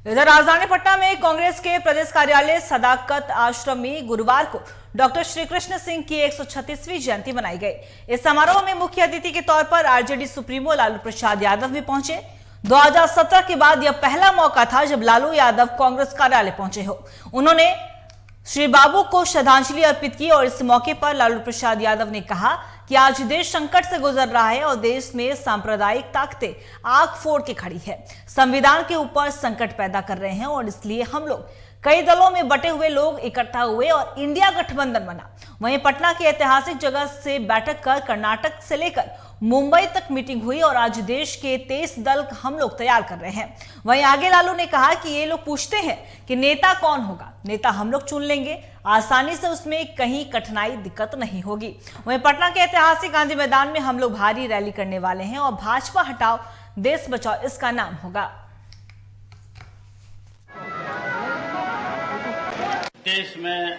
इधर राजधानी पटना में कांग्रेस के प्रदेश कार्यालय सदाकत आश्रम में गुरुवार को डॉक्टर श्री कृष्ण सिंह की 136वीं जयंती मनाई गई। इस समारोह में मुख्य अतिथि के तौर पर आरजेडी सुप्रीमो लालू प्रसाद यादव भी पहुंचे। 2017 के बाद यह पहला मौका था जब लालू यादव कांग्रेस कार्यालय पहुंचे हो। उन्होंने श्री बाबू को श्रद्धांजलि अर्पित की और इस मौके पर लालू प्रसाद यादव ने कहा कि आज देश संकट से गुजर रहा है और देश में सांप्रदायिक ताकतें आंख फोड़ के खड़ी है, संविधान के ऊपर संकट पैदा कर रहे हैं और इसलिए हम लोग कई दलों में बटे हुए लोग इकट्ठा हुए और इंडिया गठबंधन बना। वहीं पटना की ऐतिहासिक जगह से बैठक कर कर्नाटक से लेकर मुंबई तक मीटिंग हुई और आज देश के 23 दल हम लोग तैयार कर रहे हैं। वहीं आगे लालू ने कहा कि ये लोग पूछते हैं कि नेता कौन होगा, नेता हम लोग चुन लेंगे, आसानी से उसमें कहीं कठिनाई दिक्कत नहीं होगी। वहीं पटना के ऐतिहासिक गांधी मैदान में हम लोग भारी रैली करने वाले हैं और भाजपा हटाओ देश बचाओ इसका नाम होगा। देश में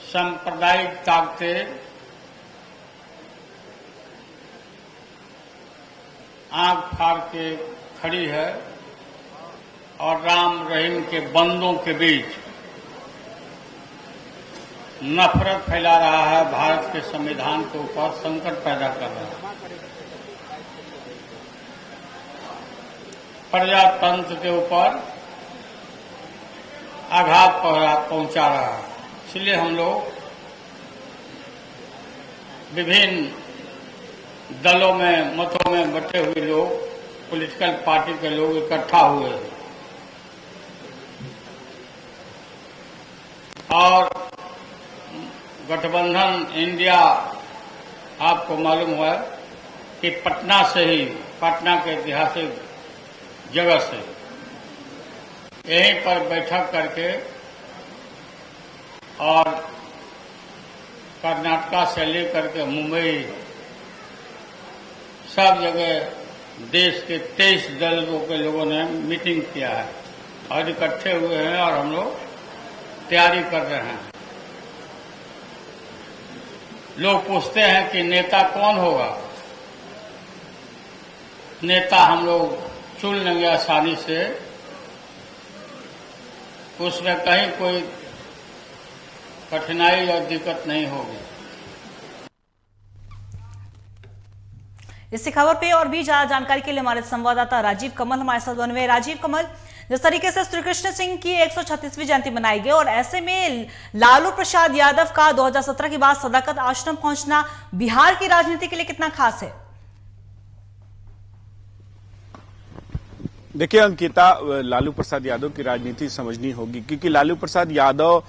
सांप्रदायिक ताकतें आंख फाड़ के खड़ी है और राम रहीम के बंदों के बीच नफरत फैला रहा है, भारत के संविधान के ऊपर संकट पैदा कर रहा है, प्रजातंत्र के ऊपर आघात पहुंचा रहा है। इसलिए हम लोग विभिन्न दलों में, मतों में बटे हुए लोग, पॉलिटिकल पार्टी के लोग इकट्ठा हुए और गठबंधन इंडिया, आपको मालूम हुआ कि पटना से ही, पटना के ऐतिहासिक जगह से यहीं पर बैठक करके और कर्नाटका से लेकर के मुंबई सब जगह देश के 23 दलों के लोगों ने मीटिंग किया है और इकट्ठे हुए हैं और हम लोग तैयारी कर रहे हैं। लोग पूछते हैं कि नेता कौन होगा, नेता हम लोग चुन लेंगे आसानी से, उसमें कहीं कोई कठिनाई और दिक्कत नहीं होगी। इसी खबर पे और भी ज्यादा जानकारी के लिए हमारे संवाददाता राजीव कमल हमारे साथ बने हुए। राजीव कमल, जिस तरीके से श्री कृष्ण सिंह की 136वीं जयंती मनाई गई और ऐसे में लालू प्रसाद यादव का 2017 के बाद सदाकत आश्रम पहुंचना बिहार की राजनीति के लिए कितना खास है? देखिए अंकिता, लालू प्रसाद यादव की राजनीति समझनी होगी क्योंकि लालू प्रसाद यादव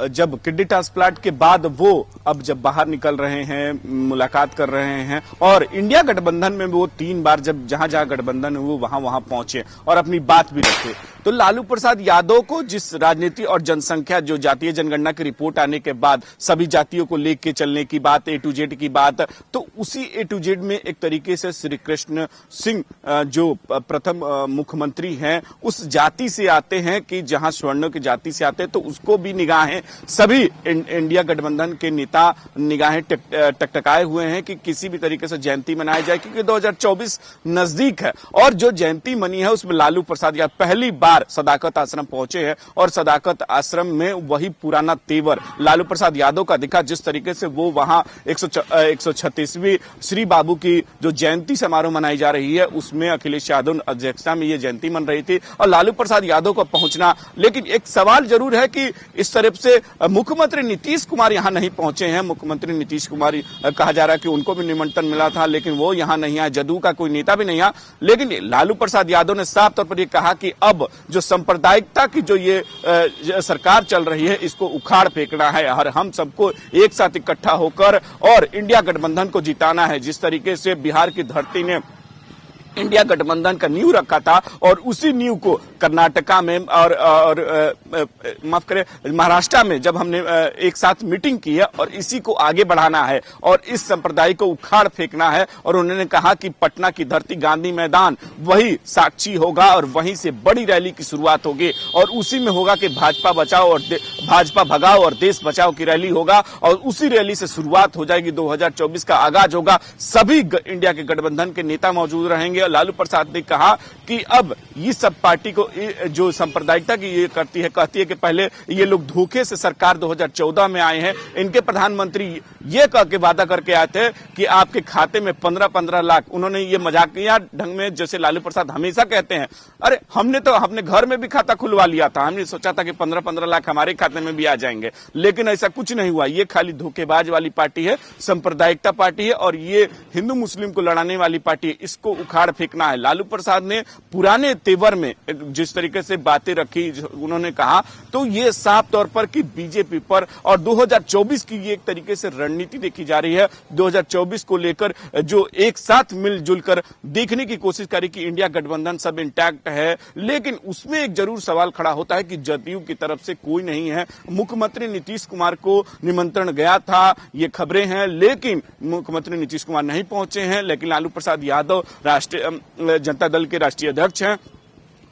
जब किडनी ट्रांसप्लांट के बाद वो अब जब बाहर निकल रहे हैं, मुलाकात कर रहे हैं और इंडिया गठबंधन में वो 3 बार जब जहां जहां गठबंधन हुए वहां पहुंचे और अपनी बात भी रखे, तो लालू प्रसाद यादव को जिस राजनीति और जनसंख्या, जो जातीय जनगणना की रिपोर्ट आने के बाद सभी जातियों को लेके चलने की बात, A to Z की बात, तो उसी A to Z में एक तरीके से श्री कृष्ण सिंह जो प्रथम मुख्यमंत्री हैं उस जाति से आते हैं कि जहां स्वर्णों की जाति से आते हैं, तो उसको भी निगाहें सभी इंडिया गठबंधन के नेता निगाहें टकटकाए हुए हैं कि किसी भी तरीके से जयंती मनाई जाए क्योंकि 2024 नजदीक है और जो जयंती मनी है उसमें लालू प्रसाद यादव पहली बार सदाकत आश्रम पहुंचे हैं और सदाकत आश्रम में वही पुराना तेवर लालू प्रसाद यादव का दिखा, जिस तरीके से वो वहां 136वीं श्री बाबू की जो जयंती समारोह मनाई जा रही है उसमें अखिलेश यादव अध्यक्षता में ये जयंती मन रही थी और लालू प्रसाद यादव का पहुंचना। लेकिन एक सवाल जरूर है कि इस तरफ से मुख्यमंत्री नीतीश कुमार यहां नहीं पहुंचे हैं। मुख्यमंत्री नीतीश कुमार कहा जा रहा है कि उनको भी निमंत्रण मिला था लेकिन वो यहां नहीं आए, जदयू का कोई नेता भी नहीं आया। लेकिन लालू प्रसाद यादव ने साफ तौर पर यह कहा कि अब जो सांप्रदायिकता की जो ये सरकार चल रही है इसको उखाड़ फेंकना है और हम सबको एक साथ इकट्ठा होकर और इंडिया गठबंधन को जिताना है। जिस तरीके से बिहार की धरती ने इंडिया गठबंधन का नींव रखा था और उसी नींव को कर्नाटका में और माफ करें महाराष्ट्र में जब हमने एक साथ मीटिंग की है और इसी को आगे बढ़ाना है और इस संप्रदाय को उखाड़ फेंकना है। और उन्होंने कहा कि पटना की धरती गांधी मैदान वही साक्षी होगा और वहीं से बड़ी रैली की शुरुआत होगी और उसी में होगा कि भाजपा बचाओ और भाजपा भगाओ और देश बचाओ की रैली होगा और उसी रैली से शुरुआत हो जाएगी। 2024 का आगाज होगा। सभी इंडिया के गठबंधन के नेता मौजूद रहेंगे है। लालू प्रसाद ने कहा कि अब ये सब पार्टी को जो सांप्रदायिकता की ये कहती है कि पहले ये लोग धोखे से सरकार 2014 में आए हैं। इनके प्रधानमंत्री ये कह के वादा करके आए थे कि आपके खाते में 15-15 लाख। उन्होंने ये मजाकिया ढंग में, जैसे लालू प्रसाद हमेशा कहते हैं, अरे हमने तो अपने घर में भी खाता खुलवा लिया था, हमने सोचा था कि 15-15 लाख हमारे खाते में भी आ जाएंगे, लेकिन ऐसा कुछ नहीं हुआ। ये खाली धोखेबाज वाली पार्टी है, सांप्रदायिकता पार्टी है और ये हिंदू मुस्लिम को लड़ाने वाली पार्टी है। इसको उखाड़ फेंकना है। लालू प्रसाद ने पुराने तेवर में जिस तरीके से बातें रखी, उन्होंने कहा, तो ये साफ तौर पर कि बीजेपी पर और 2024 की ये एक तरीके से रणनीति देखी जा रही है। 2024 को लेकर जो एक साथ मिलजुल कर देखने की कोशिश करी कि इंडिया गठबंधन सब इंटैक्ट है, लेकिन उसमें एक जरूर सवाल खड़ा होता है कि जदयू की तरफ से कोई नहीं है। मुख्यमंत्री नीतीश कुमार को निमंत्रण गया था, ये खबरें हैं, लेकिन मुख्यमंत्री नीतीश कुमार नहीं पहुंचे हैं। लेकिन लालू प्रसाद यादव राष्ट्रीय जनता दल के राष्ट्रीय अध्यक्ष हैं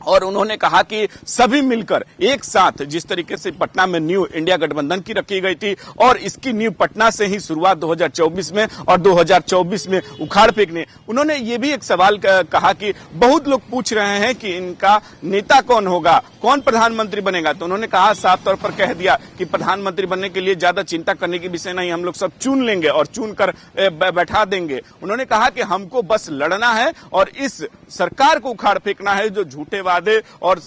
और उन्होंने कहा कि सभी मिलकर एक साथ, जिस तरीके से पटना में न्यू इंडिया गठबंधन की रखी गई थी और इसकी न्यू पटना से ही शुरुआत 2024 में और 2024 में उखाड़ फेंकने। उन्होंने ये भी एक सवाल कहा कि बहुत लोग पूछ रहे हैं कि इनका नेता कौन होगा, कौन प्रधानमंत्री बनेगा, तो उन्होंने कहा, साफ तौर पर कह दिया कि प्रधानमंत्री बनने के लिए ज्यादा चिंता करने की विषय नहीं, हम लोग सब चुन लेंगे और चुन कर बैठा देंगे। उन्होंने कहा कि हमको बस लड़ना है और इस सरकार को उखाड़ फेंकना है जो झूठे वादे और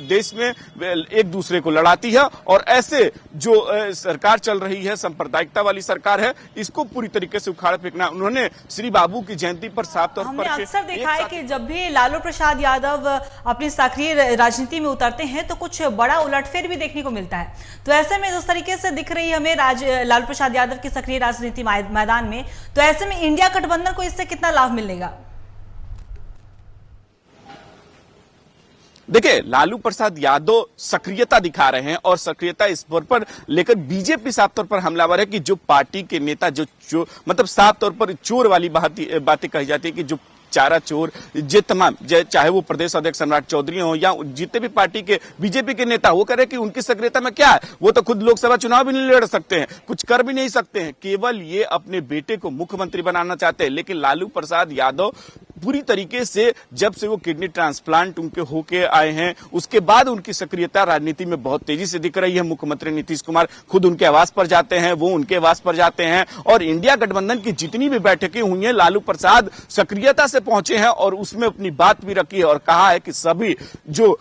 देश में एक दूसरे को लड़ाती है और ऐसे जो सरकार चल रही है, सांप्रदायिकता वाली सरकार है, इसको पूरी तरीके से उखाड़ फेंकना। उन्होंने श्री बाबू की जयंती पर साफ तौर पर हमने अक्सर देखा है कि जब भी लालू प्रसाद यादव अपनी सक्रिय राजनीति में उतरते हैं तो कुछ बड़ा उलटफेर भी देखने को मिलता है। तो ऐसे में जिस तरीके से दिख रही है हमें लालू प्रसाद यादव की सक्रिय राजनीति मैदान में, तो ऐसे में इंडिया गठबंधन को इससे कितना लाभ मिलेगा? देखिए, लालू प्रसाद यादव सक्रियता दिखा रहे हैं और सक्रियता इस पर लेकर बीजेपी साफ तौर पर हमलावर है कि जो पार्टी के नेता जो मतलब साफ तौर पर चोर वाली बातें कही जाती है कि जो चारा चोर, ये तमाम, चाहे वो प्रदेश अध्यक्ष सम्राट चौधरी हो या जितने भी पार्टी के बीजेपी के नेता, वो कह रहे कि उनकी सक्रियता में क्या है, वो तो खुद लोकसभा चुनाव भी नहीं लड़ सकते हैं, कुछ कर भी नहीं सकते हैं, केवल ये अपने बेटे को मुख्यमंत्री बनाना चाहते हैं। लेकिन लालू प्रसाद यादव पूरी तरीके से जब से वो किडनी ट्रांसप्लांट उनके होके आए हैं, उसके बाद उनकी सक्रियता राजनीति में बहुत तेजी से दिख रही है। मुख्यमंत्री नीतीश कुमार खुद उनके आवास पर जाते हैं, वो उनके आवास पर जाते हैं और इंडिया गठबंधन की जितनी भी बैठकें हुई हैं, लालू प्रसाद सक्रियता से पहुंचे हैं और उसमें अपनी बात भी रखी है और कहा है कि सभी जो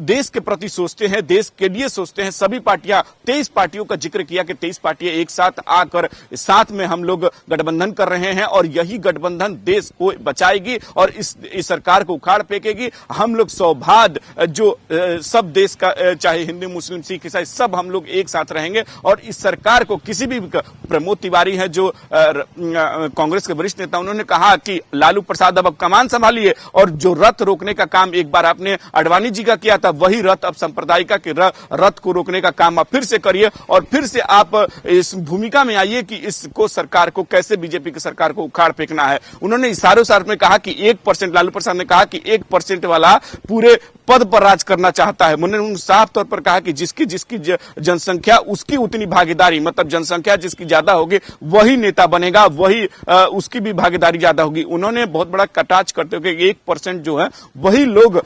देश के प्रति सोचते हैं, देश के लिए सोचते हैं, सभी पार्टियां, 23 पार्टियों का जिक्र किया कि 23 पार्टियां एक साथ आकर साथ में हम लोग गठबंधन कर रहे हैं और यही गठबंधन देश को बचाएगी और इस सरकार को उखाड़ फेंकेगी। हम लोग सौभाद जो सब देश का, चाहे हिंदू मुस्लिम सिख ईसाई, सब हम लोग एक साथ रहेंगे और इस सरकार को किसी भी, प्रमोद तिवारी है जो कांग्रेस के वरिष्ठ नेता, उन्होंने कहा कि लालू प्रसाद अब कमान संभालिए और जो रथ रोकने का काम एक बार आपने अडवाणी जी का किया था, वही रथ अब सांप्रदायिकता के रथ को रोकने का काम आप फिर से करिए और फिर से आप इस भूमिका में आइए कि इसको, सरकार को कैसे, बीजेपी की सरकार को उखाड़ फेंकना है। उन्होंने इशारों में कहा कि 1%, लालू प्रसाद ने कहा कि 1% वाला पूरे पद पर राज करना चाहता है। उन्होंने साफ तौर पर कहा कि जिसकी जनसंख्या उसकी उतनी भागीदारी, मतलब जनसंख्या जिसकी ज्यादा होगी वही नेता बनेगा, वही उसकी भी भागीदारी ज्यादा होगी। उन्होंने बहुत बड़ा कटाक्ष करते हुए 1% जो है वही लोग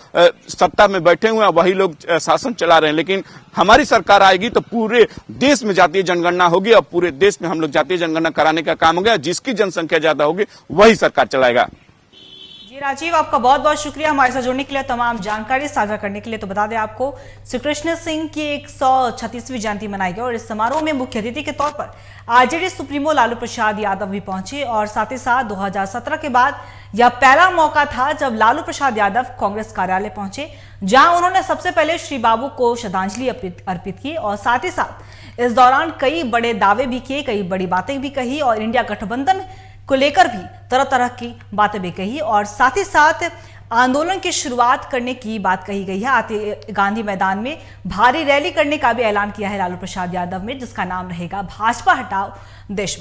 सत्ता में बैठे हुए हैं, वही लोग शासन चला रहे हैं, लेकिन हमारी सरकार आएगी तो पूरे देश में जातीय जनगणना होगी और पूरे देश में हम लोग जातीय जनगणना कराने का काम हो गया, जिसकी जनसंख्या ज्यादा होगी वही सरकार चलाएगा। जी राजीव, आपका बहुत बहुत शुक्रिया हमारे साथ जुड़ने के लिए, तमाम जानकारी साझा करने के लिए। तो बता दें आपको, श्री कृष्ण सिंह की 136वीं जयंती मनाई गई और इस समारोह में मुख्य अतिथि के तौर पर आरजेडी सुप्रीमो लालू प्रसाद यादव भी पहुंचे और साथ ही साथ 2017 के बाद यह पहला मौका था जब लालू प्रसाद यादव कांग्रेस कार्यालय पहुंचे, जहां उन्होंने सबसे पहले श्री बाबू को श्रद्धांजलि अर्पित की और साथ ही साथ इस दौरान कई बड़े दावे भी किए, कई बड़ी बातें भी कही और इंडिया गठबंधन को लेकर भी तरह तरह की बातें भी कही और साथ ही साथ आंदोलन की शुरुआत करने की बात कही गई है। आते गांधी मैदान में भारी रैली करने का भी ऐलान किया है लालू प्रसाद यादव ने, जिसका नाम रहेगा भाजपा हटाओ देश बचाओ।